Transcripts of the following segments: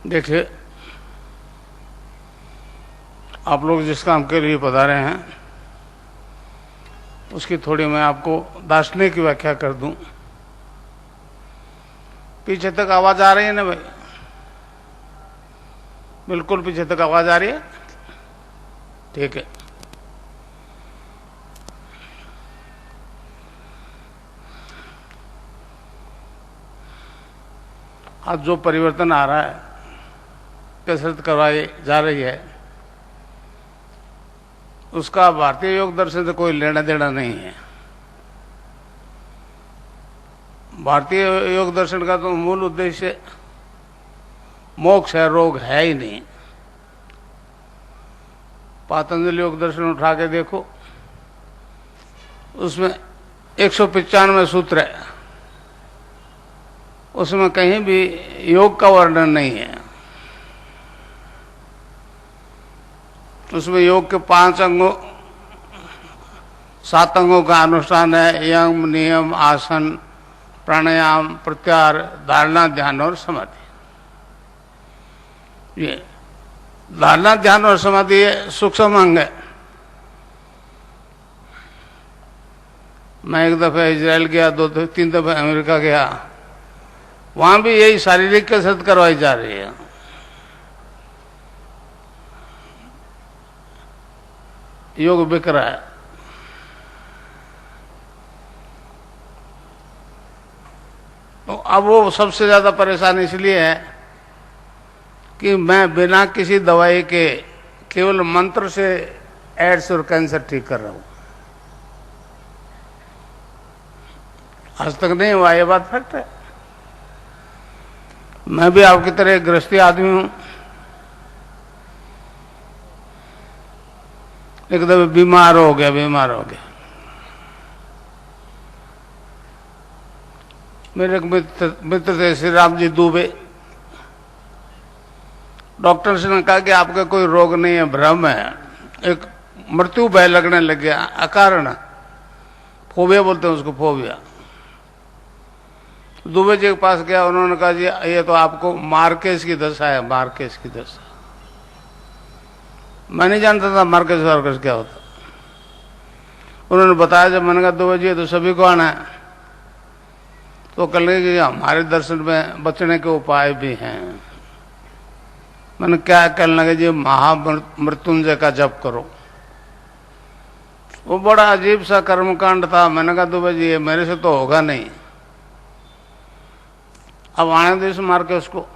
देखिए, आप लोग जिस काम के लिए पधारे हैं उसकी थोड़ी मैं आपको दार्शनिक की व्याख्या कर दूं। पीछे तक आवाज आ रही है ना भाई? बिल्कुल पीछे तक आवाज आ रही है? ठीक है। आज जो परिवर्तन आ रहा है, कसरत करवाई जा रही है, उसका भारतीय योग दर्शन से कोई लेना देना नहीं है। भारतीय योग दर्शन का तो मूल उद्देश्य मोक्ष है, रोग है ही नहीं। पातंजलि योग दर्शन उठा के देखो, उसमें 195 सूत्र है, उसमें कहीं भी योग का वर्णन नहीं है। उसमें योग के 5 अंगों 7 अंगों का अनुष्ठान है: यम, नियम, आसन, प्राणायाम, प्रत्याहार, धारणा, ध्यान और समाधि। ये धारणा, ध्यान और समाधि ये सूक्ष्म अंग है। मैं एक दफे इजराइल गया, 2-3 दफे अमेरिका गया, वहां भी यही शारीरिक कसरत करवाई जा रही है। योग बिक रहा है। तो अब वो सबसे ज्यादा परेशान इसलिए है कि मैं बिना किसी दवाई के केवल मंत्र से एड्स और कैंसर ठीक कर रहा हूं। आज तक नहीं हुआ, ये बात फैक्ट है। मैं भी आपकी तरह एक गृहस्थी आदमी हूं। एक दफे बीमार हो गया। मेरे एक मित्र थे, श्री राम जी दुबे। डॉक्टर ने कहा कि आपका कोई रोग नहीं है, भ्रम है। एक मृत्यु भय लगने लग गया अकारण, फोबिया बोलते हैं उसको, फोबिया। दुबे जी के पास गया, उन्होंने कहा जी ये तो आपको मार्केस की दशा है, मार्केस की दशा। मैं नहीं जानता था मार्केस वार्केस क्या होता। उन्होंने बताया, जब मैंने कहा दुबे जी तो सभी को आना है, तो कल कि हमारे दर्शन में बचने के उपाय भी हैं। मैंने क्या कहने लगे जी, महामृत्युंजय का जप करो। वो बड़ा अजीब सा कर्मकांड था। मैंने कहा दुबे जी ये मेरे से तो होगा नहीं, अब आने दे इस मार्केस को।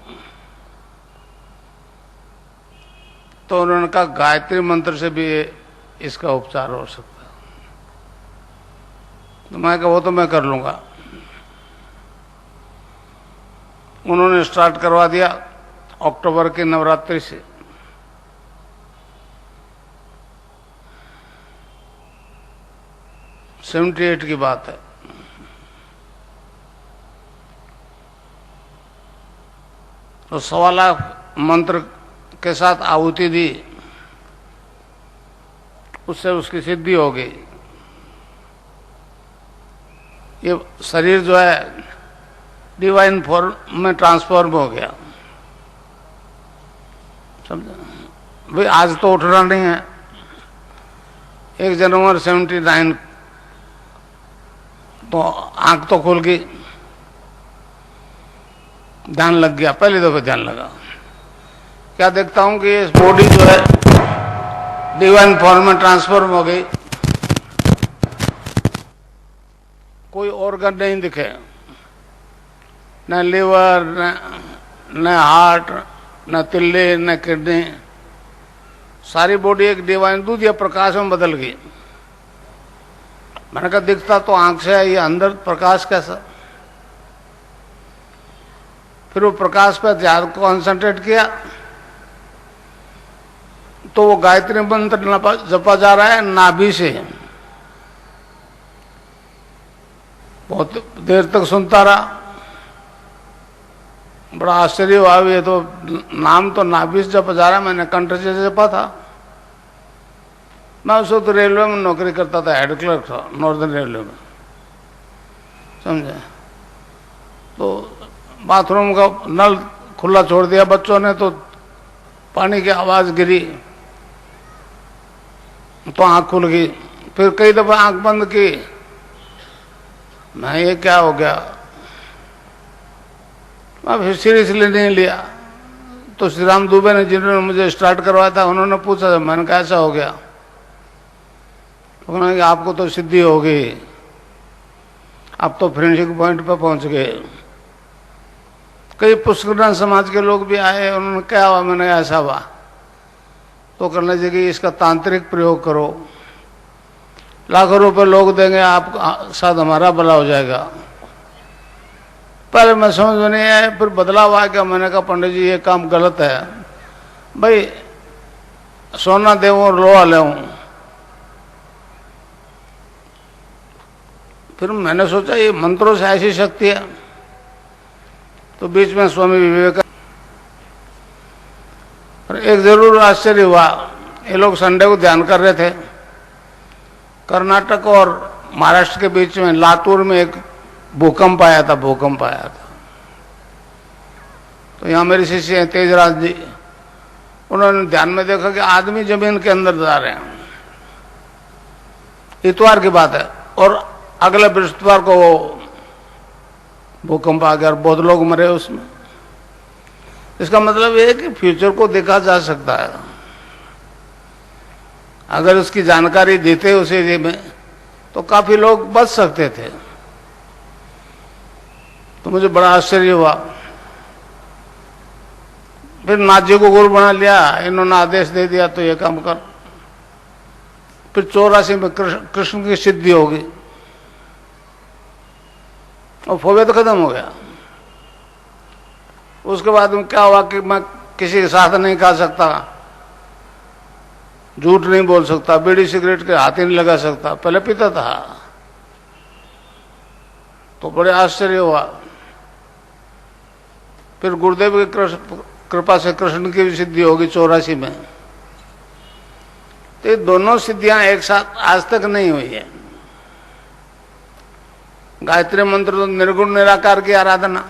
तो उन्होंने कहा गायत्री मंत्र से भी इसका उपचार हो सकता है। तो मैं कहा वो तो मैं कर लूंगा। उन्होंने स्टार्ट करवा दिया अक्टूबर की नवरात्रि से। '78 की बात है। तो 1.25 लाख मंत्र के साथ आहुति दी, उससे उसकी सिद्धि हो गई। ये शरीर जो है डिवाइन फॉर्म में ट्रांसफॉर्म हो गया, समझा भाई। आज तो उठना नहीं है। 1 जनवरी 79 तो आंख तो खुल गई, ध्यान लग गया। पहली दफे ध्यान लगा, क्या देखता हूं कि इस बॉडी जो है डिवाइन फॉर्म में ट्रांसफॉर्म हो गई। कोई ऑर्गन नहीं दिखे, न लिवर, न हार्ट, न तिल्ली, न किडनी। सारी बॉडी एक डिवाइन दूध या प्रकाश में बदल गई। मैंने कहा दिखता तो आंख से है, ये अंदर प्रकाश कैसा? फिर वो प्रकाश पर ध्यान कॉन्सेंट्रेट किया तो वो गायत्री मंत्र जपा जा रहा है नाभि से। बहुत देर तक सुनता रहा, बड़ा आश्चर्य हुआ। ये तो नाम तो नाभि से जपा जा रहा है, मैंने कंठ से जपा था। मैं उस वक्त रेलवे में नौकरी करता था, हेड क्लर्क था नॉर्दर्न रेलवे में, समझे। तो बाथरूम का नल खुला छोड़ दिया बच्चों ने तो पानी की आवाज गिरी तो आंख खुल गई। फिर कई दफा आंख बंद की, मैं ये क्या हो गया, मैं फिर सीरियसली नहीं लिया। तो श्री राम दुबे ने, जिन्होंने मुझे स्टार्ट करवाया था, उन्होंने पूछा, मैंने कहा ऐसा हो गया? तो उन्होंने कहा आपको तो सिद्धि हो गई, अब तो फिनिशिंग पॉइंट पर पहुंच गए। कई पुष्करण समाज के लोग भी आए, उन्होंने क्या हुआ, मैंने ऐसा हुआ। तो करने लगे इसका तांत्रिक प्रयोग करो, लाखों रुपए लोग देंगे, आप साथ हमारा भला हो जाएगा। पहले मैं समझ में नहीं आया, फिर बदलाव आ गया। मैंने कहा पंडित जी ये काम गलत है भाई, सोना दे और लोहा ले। फिर मैंने सोचा ये मंत्रों से ऐसी शक्ति है। तो बीच में स्वामी विवेकानंद, एक जरूर आश्चर्य हुआ, ये लोग संडे को ध्यान कर रहे थे। कर्नाटक और महाराष्ट्र के बीच में लातूर में एक भूकंप आया था, भूकंप आया था। तो यहाँ मेरे शिष्य हैं तेजराज जी, उन्होंने ध्यान में देखा कि आदमी जमीन के अंदर जा रहे हैं। इतवार की बात है और अगले बृहस्पतिवार को वो भूकंप आ गया और बहुत लोग मरे उसमें। इसका मतलब ये है कि फ्यूचर को देखा जा सकता है अगर उसकी जानकारी देते उस एरिया में, तो काफी लोग बच सकते थे। तो मुझे बड़ा आश्चर्य हुआ। फिर नाथ जी को गुरु बना लिया, इन्होंने आदेश दे दिया तो ये काम कर। फिर 84 में कृष्ण की सिद्धि होगी और फोबिया तो खत्म हो गया। उसके बाद में क्या हुआ कि मैं किसी के साथ नहीं खा सकता, झूठ नहीं बोल सकता, बीड़ी सिगरेट के हाथ ही नहीं लगा सकता। पहले पीता था तो बड़े आश्चर्य हुआ। फिर गुरुदेव की कृपा से कृष्ण की भी सिद्धि होगी 84 में। तो ये दोनों सिद्धियां एक साथ आज तक नहीं हुई है। गायत्री मंत्र तो निर्गुण निराकार की आराधना,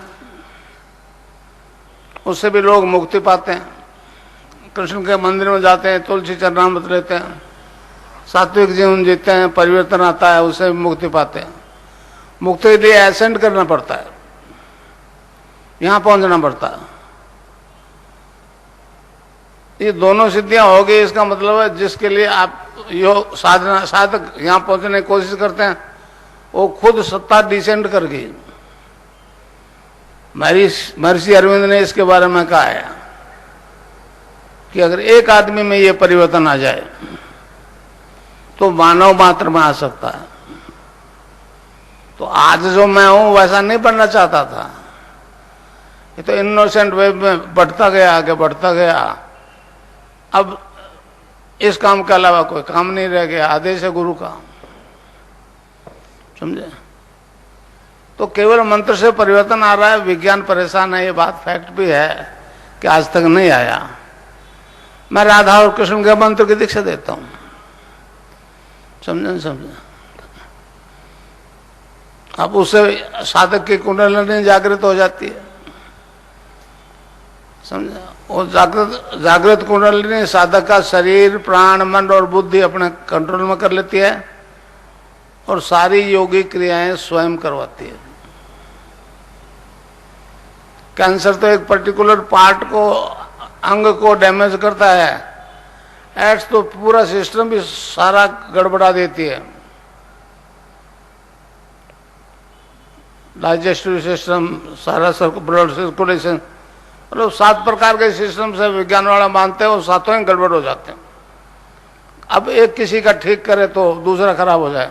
उससे भी लोग मुक्ति पाते हैं। कृष्ण के मंदिर में जाते हैं, तुलसी चरणामृत लेते हैं, सात्विक जीवन जीते हैं, परिवर्तन आता है, उससे भी मुक्ति पाते हैं। मुक्ति के लिए एसेंड करना पड़ता है, यहां पहुंचना पड़ता है। ये दोनों सिद्धियां हो गई, इसका मतलब है जिसके लिए आप योग साधना साधक यहां पहुंचने की कोशिश करते हैं, वो खुद सत्ता डिसेंड कर गई। महर्षि अरविंद ने इसके बारे में कहा है कि अगर एक आदमी में ये परिवर्तन आ जाए तो मानव मात्र में आ सकता है। तो आज जो मैं हूं वैसा नहीं बनना चाहता था, ये तो इनोसेंट वे में बढ़ता गया, आगे बढ़ता गया। अब इस काम के अलावा कोई काम नहीं रह गया, आदेश है गुरु का, समझे। तो केवल मंत्र से परिवर्तन आ रहा है, विज्ञान परेशान है, ये बात फैक्ट भी है कि आज तक नहीं आया। मैं राधा और कृष्ण के मंत्र की दीक्षा देता हूं, समझे। अब उससे साधक की कुंडलिनी जागृत हो जाती है, समझे। और जागृत कुंडलिनी साधक का शरीर, प्राण, मन और बुद्धि अपने कंट्रोल में कर लेती है और सारी योगी क्रियाएं स्वयं करवाती है। कैंसर तो एक पर्टिकुलर पार्ट को, अंग को डैमेज करता है, एड्स तो पूरा सिस्टम भी सारा गड़बड़ा देती है। डाइजेस्टिव सिस्टम, सारा ब्लड सर्कुलेशन, मतलब 7 प्रकार के सिस्टम से विज्ञान वाला मानते हैं, वो सातों ही गड़बड़ हो जाते हैं। अब एक किसी का ठीक करे तो दूसरा खराब हो जाए।